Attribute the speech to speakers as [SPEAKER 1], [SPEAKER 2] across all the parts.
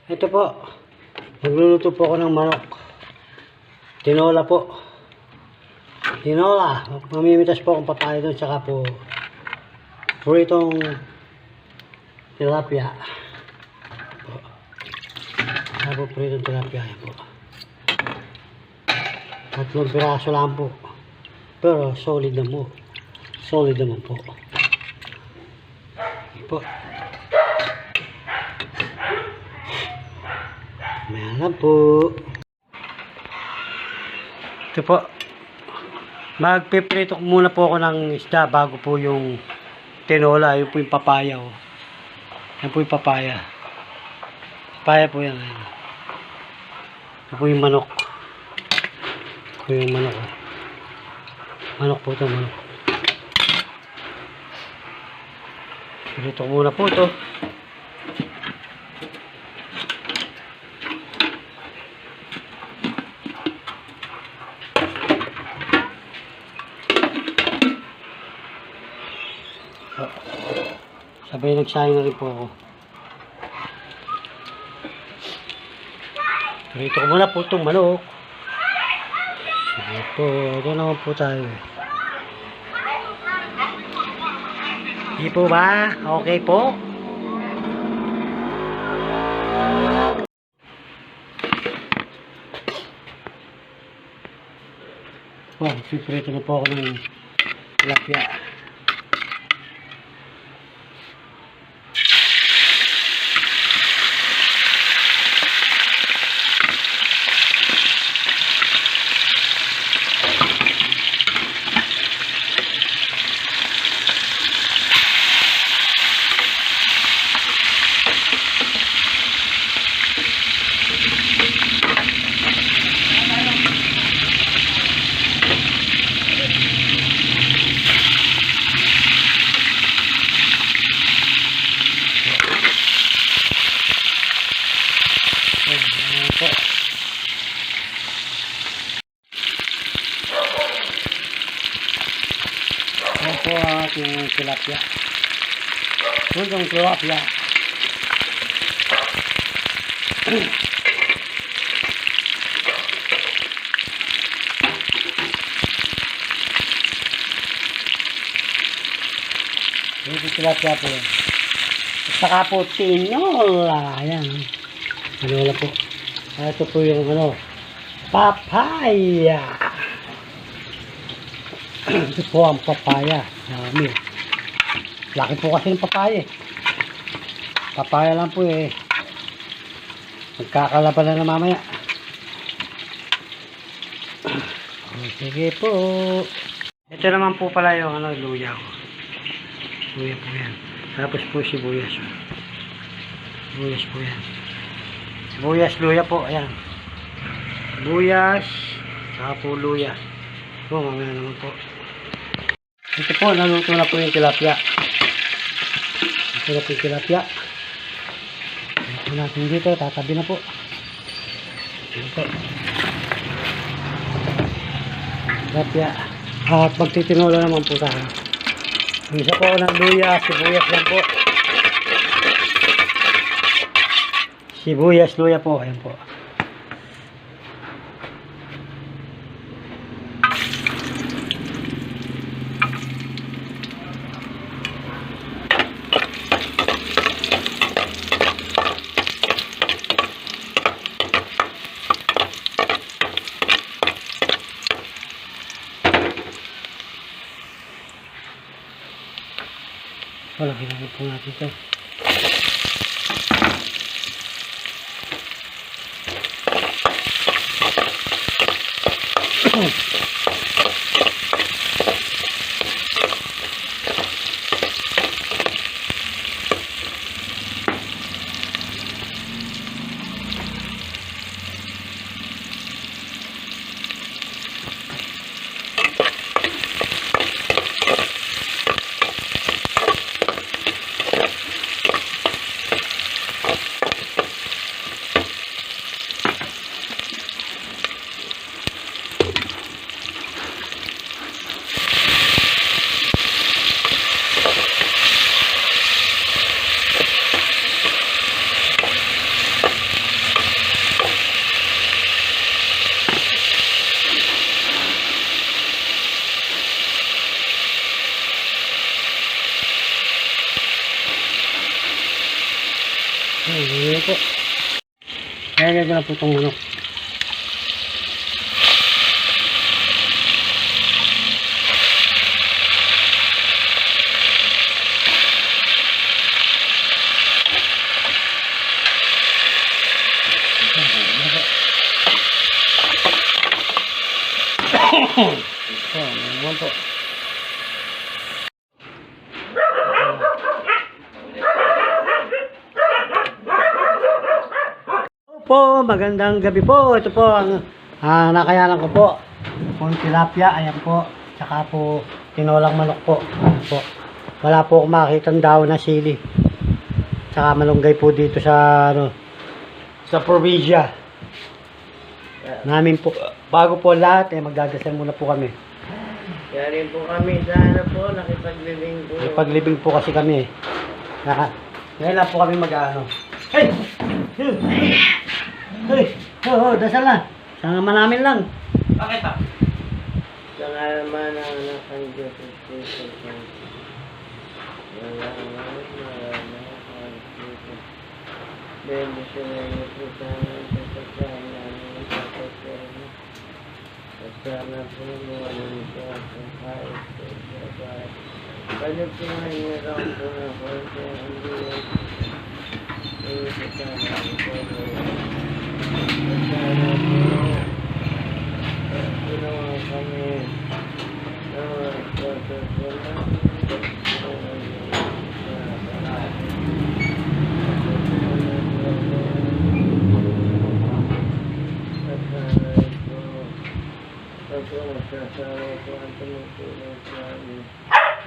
[SPEAKER 1] Ito po, magluluto po ako ng manok. Tinola po. Tinola. Mamimitas po akong papaya doon, saka po puritong tilapia. Saka po puritong tilapia. Po. 3 piraso lang po. Pero solid na po. Solid naman po. Po. Meron po. Ito po. Magpiprito muna po ako ng isda bago po yung tinola. Yun po yung papaya. Oh. Yan po yung papaya. Papaya po yan. Yan po yung manok. Yan po yung manok. Oh. Manok po ito. Manok. Prito muna po ito. Sabay nagsayang na rin po ako. Prito ko muna po itong manok. Ito naman po tayo. Hindi po ba? Okay po? Wow, piprito na po ako ng tilapia. Ayan po ang ating tilapia. Puntong tilapia. Puntong tilapia po. Saka po tinola. Ayan. Tinola po. Ito po yung papaya. Ito po ang papaya. Dami. Laki po kasi ng papaya. Papaya lang po eh. Magkakalaban na mamaya. Sige po. Ito naman po pala yung luya ko. Luya po yan. Tapos po sibuyas. Sibuyas po yan. Sibuyas, luya po. Ayan. Sibuyas. Saka po luya. Ito, mamaya naman po. Ito po, naluto na po yung tilapia. Ito na po yung tilapia. Ito natin dito, tatabi na po. Ito. Tilapia. At magtitinola naman po tayo. Isa po ng luya, sibuyas lang po. Sibuyas, luya po. Ayan po. Wala, ginamit po natin ito. Ayun po. Kaya ko na po itong manok. Ito, naman po. Po, magandang gabi po. Ito po ang nakayanan ko po. Pong tilapia, ayan po. Tsaka po tinolang manok po. Ayan po. Wala po akong makikitang daon na sili. Tsaka malunggay po dito sa sa probinsya. Namin po. Bago po lahat, magdadasal muna po kami.
[SPEAKER 2] Kaya rin po kami sana po, nakipaglibing po.
[SPEAKER 1] Nakipaglibing po kasi kami. Ngayon lang po kami mag-ano. Hey! Hey! Oo, dasal na. Sama namin lang.
[SPEAKER 2] Bakit pa? Sa ngalaman ng anak ng Diyos at Kristo. Wala ang Kristo. Bendisyon na iyo po sana sa pagkain namin sa pagkain. At sana po mga nito at ang kahit sa bahay. Palipunan niyo lang po na po sa ang Diyos. Iyo po sana ang pagkain. At sana po ginawa kami na pagkakulang. Kasama po ang tumutulong sa amin.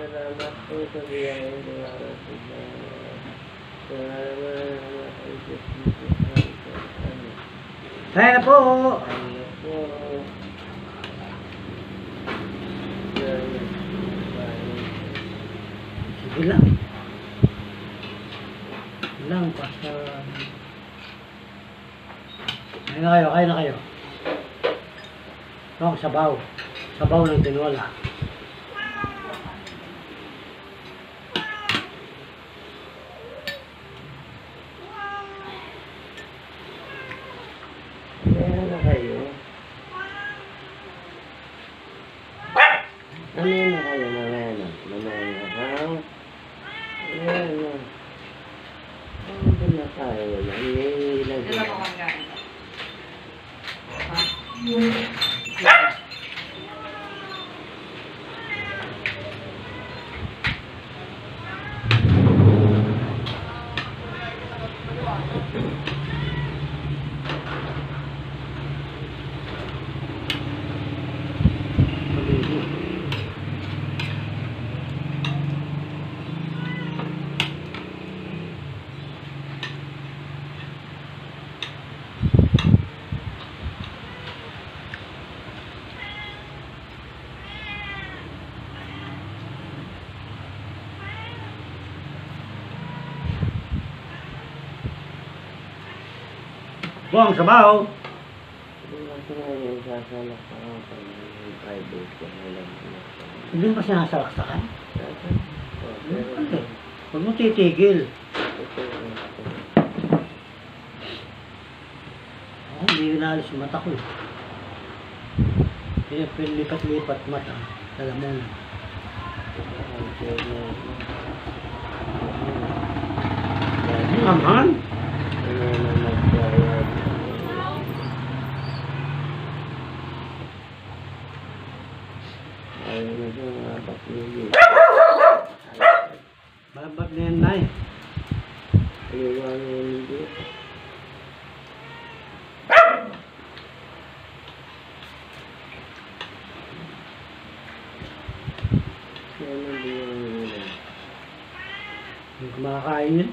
[SPEAKER 2] Salamat po sa biyayang dumarating sa amin. Salamat ang mga Diyos dito sa amin.
[SPEAKER 1] Kaya na po.
[SPEAKER 2] Ano po?
[SPEAKER 1] Sige lang. Sige lang. Basta. Kaya na kayo. Kaya na kayo. Ito, sabaw. Sabaw ng tinola.
[SPEAKER 2] Kaya na kayo. Ano na kayo mamaya na? Mamaya na kayo. Ayan na. Ano ba na tayo? May ilang
[SPEAKER 3] Dala ko magkain.
[SPEAKER 1] Buang sabaw. Hindi pa sinasalaksakan. Huwag mo titigil. Hindi inalis yung mata ko. Lipat-lipat mata. Alam mo na. Aman? Malabat na yan, Nay. Hindi ko makakain yun.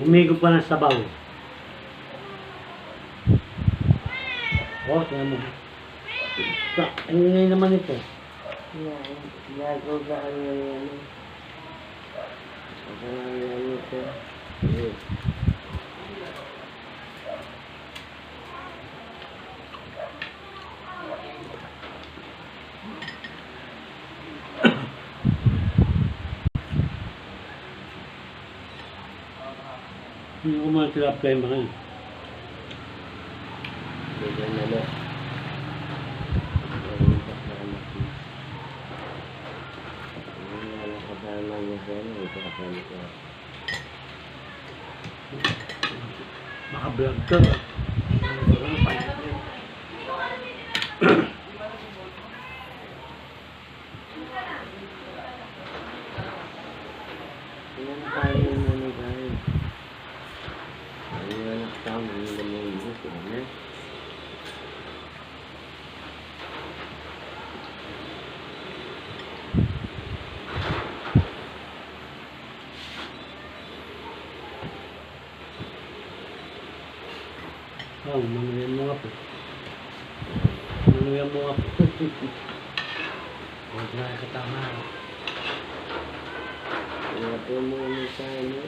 [SPEAKER 1] Umigop pa ng sabaw. Oh, tingnan mo. Ang ingay naman ito.
[SPEAKER 2] Nagagaan na yan. Nagagaan ito.
[SPEAKER 1] Hindi ko mga tilapia yung mga yun.
[SPEAKER 2] Bigyan na na. Nalipas na anak mo. Yung anak kasama niya sa ano, ito kasama ko.
[SPEAKER 1] Maka-vlog ka. Ano pa yun?
[SPEAKER 2] Ilan tayo na na tayo? Ang anak tao, ang damang gusto na.
[SPEAKER 1] Oh, manuyan mo nga po. Manuyan mo nga po. Huwag na katama.
[SPEAKER 2] Wala po muna sa ano.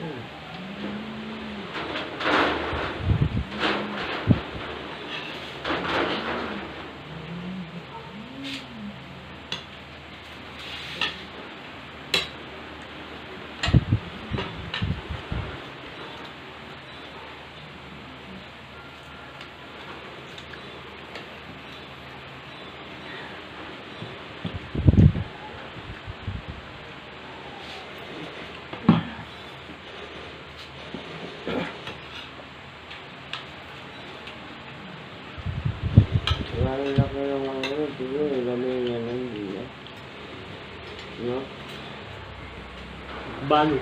[SPEAKER 2] Lalo na ko yung mga ano, siguro, lamay nga lang din. No?
[SPEAKER 1] Balo.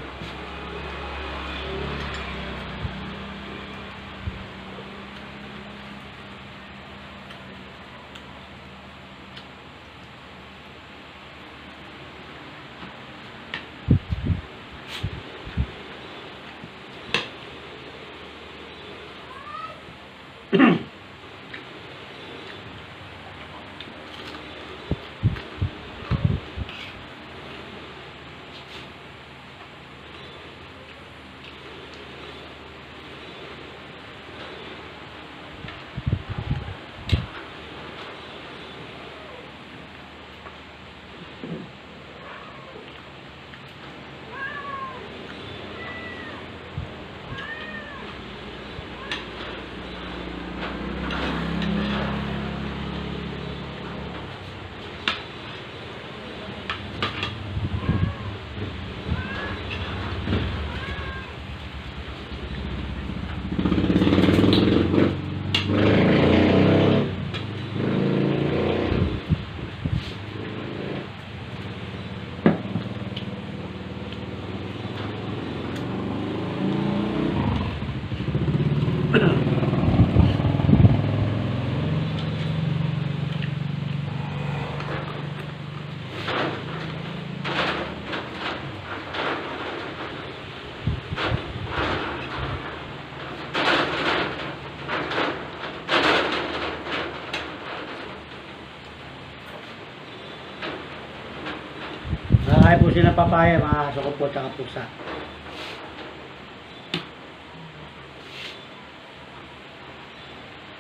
[SPEAKER 1] Nakakain po sila papaya, mga aso ko po, tsaka pusa.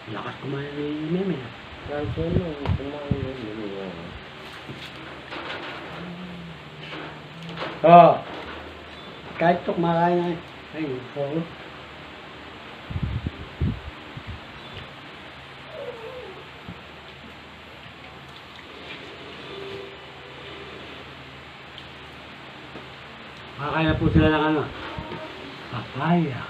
[SPEAKER 1] Lakas kumain ni Meme.
[SPEAKER 2] Kasi no, kumain na nila.
[SPEAKER 1] Oo. Kahit ito kumakain na. Ay, oo. Makakain na po sila ng ano? Papaya.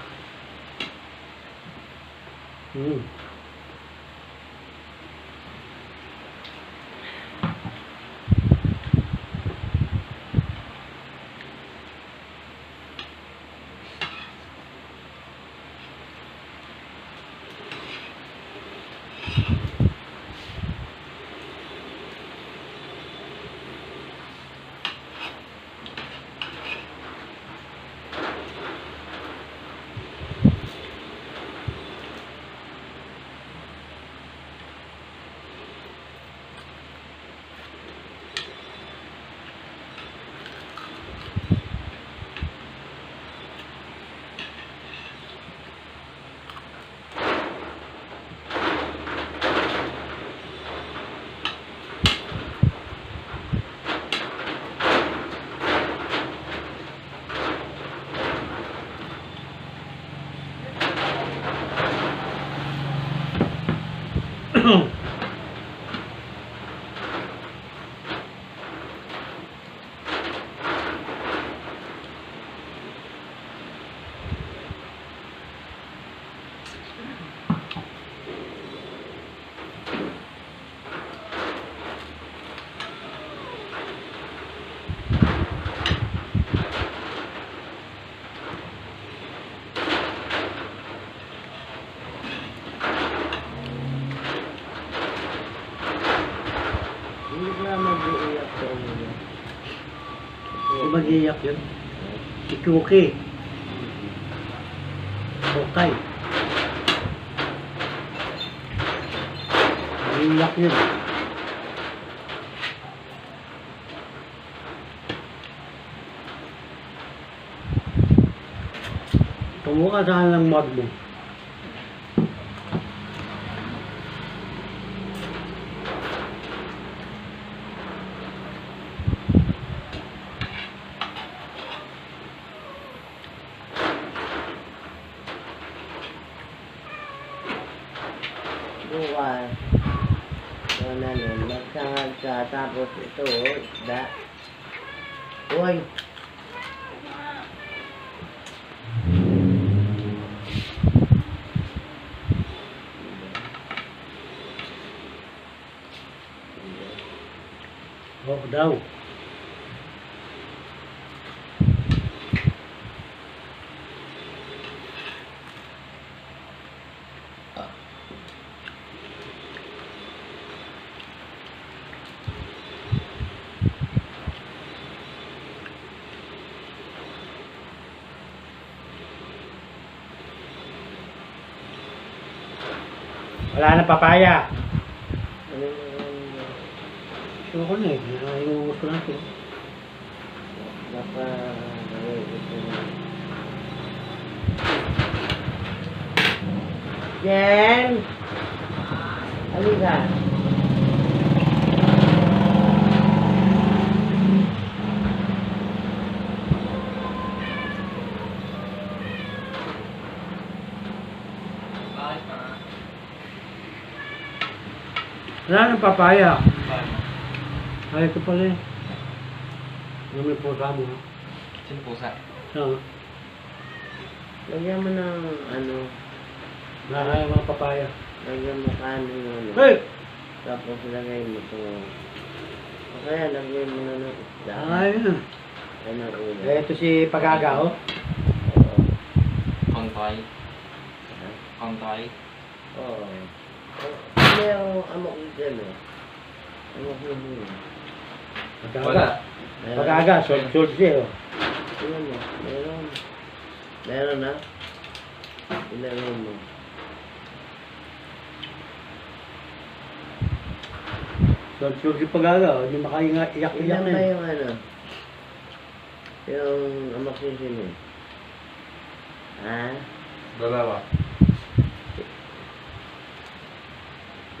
[SPEAKER 2] Hindi ka mag-iiyak sa ulo.
[SPEAKER 1] Di mag-iiyak yun? Si Cookie. Okay. Mag-iiyak yun. Tumukha saan lang mod mo.
[SPEAKER 2] Bukas. So, nun, magsangag ka, tapos ito, Uy!
[SPEAKER 1] Oo daw. Wala na papaya.
[SPEAKER 2] Ano naman,
[SPEAKER 1] Gusto ko na eh. Inuubos ko lang ito.
[SPEAKER 2] napa, ito na. Jen! Halika.
[SPEAKER 1] Wala na papaya. Ay, ito pala eh. Ano may pusa mo?
[SPEAKER 3] Sino pusa?
[SPEAKER 1] Oo.
[SPEAKER 2] Lagyan mo ng ano,
[SPEAKER 1] Wala yung mga papaya.
[SPEAKER 2] lagyan mo kanin ano.
[SPEAKER 1] Hey!
[SPEAKER 2] Tapos lagay mo ito. O kaya lagyan mo na ng isda.
[SPEAKER 1] Ayun.
[SPEAKER 2] Ano ulo.
[SPEAKER 1] Ito si Pagaga, oh.
[SPEAKER 2] Oo.
[SPEAKER 3] Kontay. Kontay.
[SPEAKER 2] Oo. Ano yung amok dyan eh? Amok yun.
[SPEAKER 1] Pagaga.
[SPEAKER 2] Meron.
[SPEAKER 1] Pagaga, sold siya, oh.
[SPEAKER 2] Tingnan mo. Meron. Meron na? Ilagay mo.
[SPEAKER 1] Sold si Pagaga, oh. Hindi makainga-iyak-iyak
[SPEAKER 2] Ilan
[SPEAKER 1] na
[SPEAKER 2] ba
[SPEAKER 1] eh.
[SPEAKER 2] yung ano? Yung amok sisin eh? Ha?
[SPEAKER 3] Dalawa.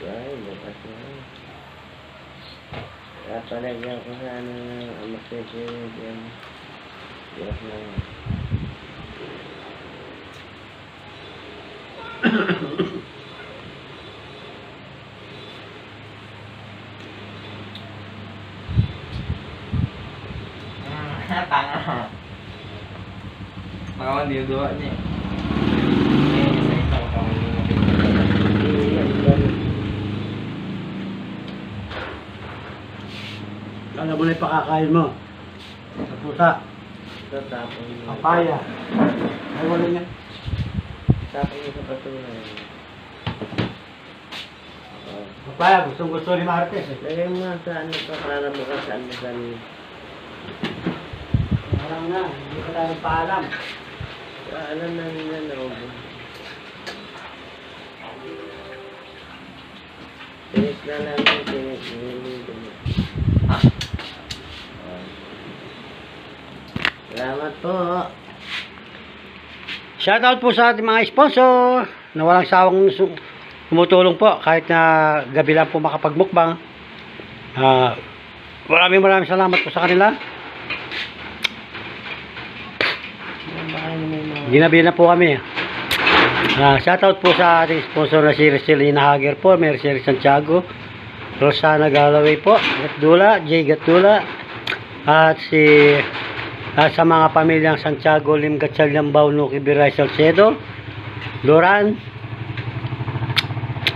[SPEAKER 2] Ay, bukas na. Kapalagyan ko sa ano ng amok sisin yan. Bukas na.
[SPEAKER 3] Tanga. Baka hindi yung gawa niya.
[SPEAKER 1] Alam mo na yung pakakain mo. Sa pusa.
[SPEAKER 2] Ito, tapon mo.
[SPEAKER 1] Papaya. Ay, wala niya.
[SPEAKER 2] Tapon mo sa basura. Oh.
[SPEAKER 1] Papaya, gustong-gusto ni Martes eh.
[SPEAKER 2] Lagay mo nga sa ano to para bukas almusal.
[SPEAKER 1] Alam na, hindi pa tayo paalam.
[SPEAKER 2] Alam na nila na ubo. Tinis na lang yung tinis.
[SPEAKER 3] Ha?
[SPEAKER 2] Salamat po.
[SPEAKER 1] Shoutout po sa ating mga sponsor na walang sawang tumutulong po kahit na gabi lang po makapagmukbang. Maraming salamat po sa kanila.
[SPEAKER 2] Baka may mga...
[SPEAKER 1] Ginabi na po kami. Shoutout po sa ating sponsor na si Restelina Hager po, Mercedes Santiago, Rosana Galloway po, Gatdula, Jay Gatdula, at sa mga pamilyang Santiago, Lim Gatchaliambao, Nuki Biray Salcedo, Loran,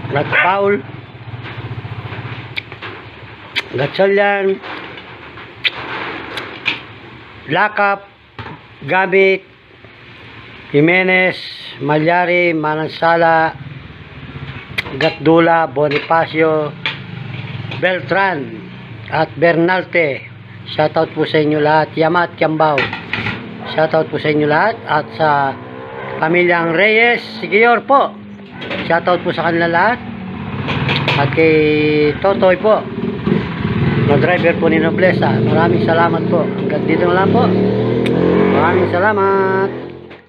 [SPEAKER 1] Rat Paul, Gatchalian, Lakap, Gamit, Jimenez, Malyari, Manansala, Gatdula, Bonifacio, Beltran, at Bernalte. Shoutout po sa inyo lahat. Yamat, Kiambao. Shoutout po sa inyo lahat. At sa pamilyang Reyes, Sigiyor po. Shoutout po sa kanila lahat. At kay Totoy po, na driver po ni Noblesa. Maraming salamat po. Hanggang dito na lang po. Maraming salamat.